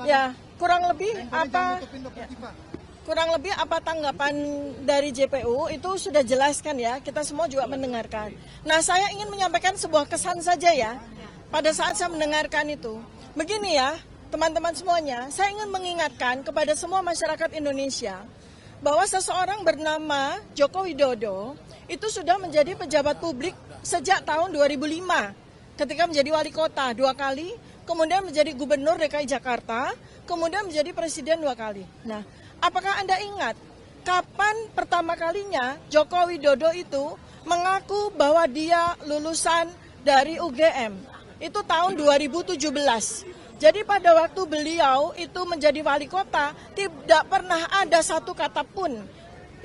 Ya, kurang lebih apa tanggapan dari JPU itu sudah jelaskan ya, kita semua juga mendengarkan. Nah, saya ingin menyampaikan sebuah kesan saja ya, pada saat saya mendengarkan itu. Begini ya, teman-teman semuanya, saya ingin mengingatkan kepada semua masyarakat Indonesia, bahwa seseorang bernama Joko Widodo itu sudah menjadi pejabat publik sejak tahun 2005, ketika menjadi wali kota 2 kali, kemudian menjadi gubernur DKI Jakarta, kemudian menjadi presiden 2 kali. Nah, apakah Anda ingat kapan pertama kalinya Joko Widodo itu mengaku bahwa dia lulusan dari UGM? Itu tahun 2017. Jadi pada waktu beliau itu menjadi wali kota, tidak pernah ada satu kata pun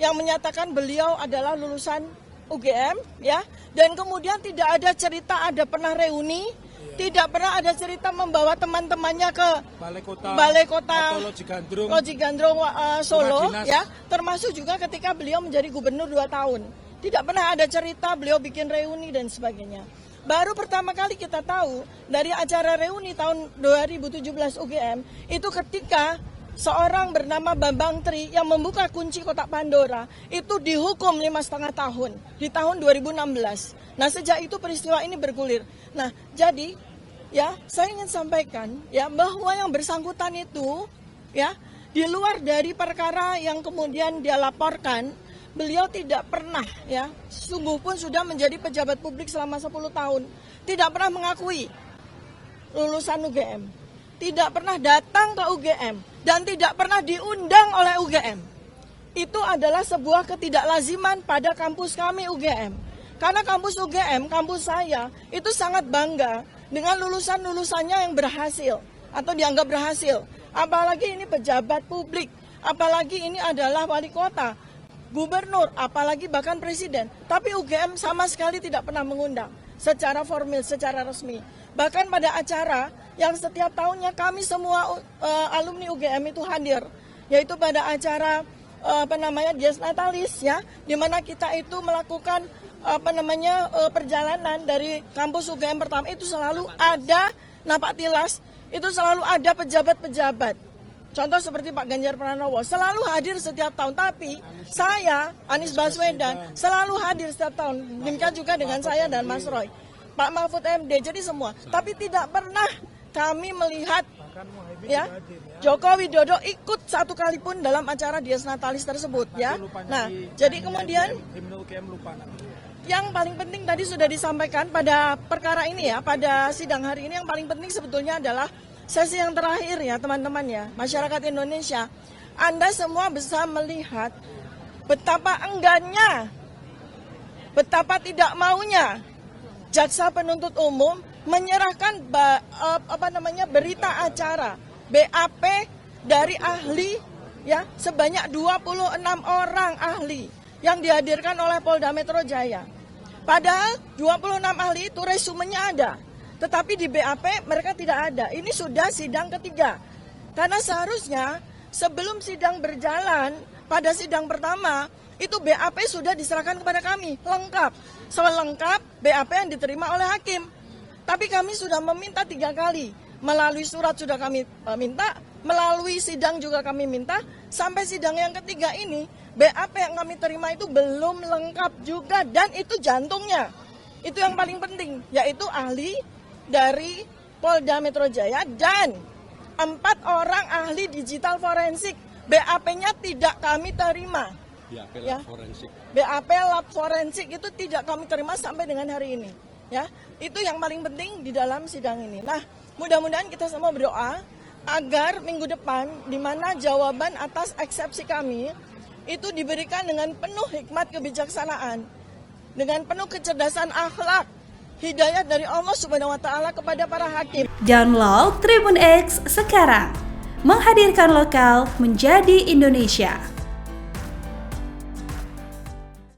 yang menyatakan beliau adalah lulusan UGM, ya. Dan kemudian tidak ada cerita ada pernah reuni, tidak pernah ada cerita membawa teman-temannya ke Balai Kota Loji Gandrung Solo, ya, termasuk juga ketika beliau menjadi gubernur 2 tahun. Tidak pernah ada cerita beliau bikin reuni dan sebagainya. Baru pertama kali kita tahu dari acara reuni tahun 2017 UGM, itu ketika seorang bernama Bambang Tri yang membuka kunci kotak Pandora, itu dihukum 5,5 tahun, di tahun 2016. Nah, sejak itu peristiwa ini bergulir. Nah, jadi ya, saya ingin sampaikan ya bahwa yang bersangkutan itu ya di luar dari perkara yang kemudian dia laporkan, beliau tidak pernah ya, sungguh pun sudah menjadi pejabat publik selama 10 tahun, tidak pernah mengakui lulusan UGM, tidak pernah datang ke UGM, dan tidak pernah diundang oleh UGM. Itu adalah sebuah ketidaklaziman pada kampus kami UGM. Karena kampus UGM, kampus saya, itu sangat bangga dengan lulusan-lulusannya yang berhasil atau dianggap berhasil. Apalagi ini pejabat publik, apalagi ini adalah wali kota, gubernur, apalagi bahkan presiden. Tapi UGM sama sekali tidak pernah mengundang secara formal, secara resmi. Bahkan pada acara yang setiap tahunnya kami semua alumni UGM itu hadir, yaitu pada acara Dies Natalis ya, di mana kita itu melakukan perjalanan dari kampus UGM pertama, itu selalu ada napak tilas, itu selalu ada pejabat-pejabat. Contoh seperti Pak Ganjar Pranowo selalu hadir setiap tahun, tapi saya, Anies Baswedan, selalu hadir setiap tahun. Demikian juga dengan saya dan Mas Roy, Pak Mahfud MD, jadi semua. Tapi tidak pernah kami melihat ya Joko Widodo ikut satu kali pun dalam acara Dies Natalis tersebut ya. Nah, jadi kemudian yang paling penting tadi sudah disampaikan pada perkara ini ya, pada sidang hari ini yang paling penting sebetulnya adalah sesi yang terakhir ya teman-teman ya, masyarakat Indonesia. Anda semua bisa melihat betapa enggannya, betapa tidak maunya jaksa penuntut umum menyerahkan berita acara BAP dari ahli ya, sebanyak 26 orang ahli yang dihadirkan oleh Polda Metro Jaya. Padahal 26 ahli itu resumenya ada, tetapi di BAP mereka tidak ada. Ini sudah sidang ketiga. Karena seharusnya sebelum sidang berjalan, pada sidang pertama, itu BAP sudah diserahkan kepada kami, lengkap. Selengkap BAP yang diterima oleh hakim. Tapi kami sudah meminta 3 kali. Melalui surat sudah kami minta, melalui sidang juga kami minta. Sampai sidang yang ketiga ini, BAP yang kami terima itu belum lengkap juga. Dan itu jantungnya. Itu yang paling penting, yaitu ahli dari Polda Metro Jaya dan 4 orang ahli digital forensik. BAP-nya tidak kami terima. BAP lab forensik itu tidak kami terima sampai dengan hari ini. Ya, itu yang paling penting di dalam sidang ini. Nah, mudah-mudahan kita semua berdoa agar minggu depan, di mana jawaban atas eksepsi kami itu diberikan dengan penuh hikmat kebijaksanaan, dengan penuh kecerdasan akhlak, hidayah dari Allah Subhanahu wa taala kepada para hakim. Download Tribun X sekarang. Menghadirkan lokal menjadi Indonesia.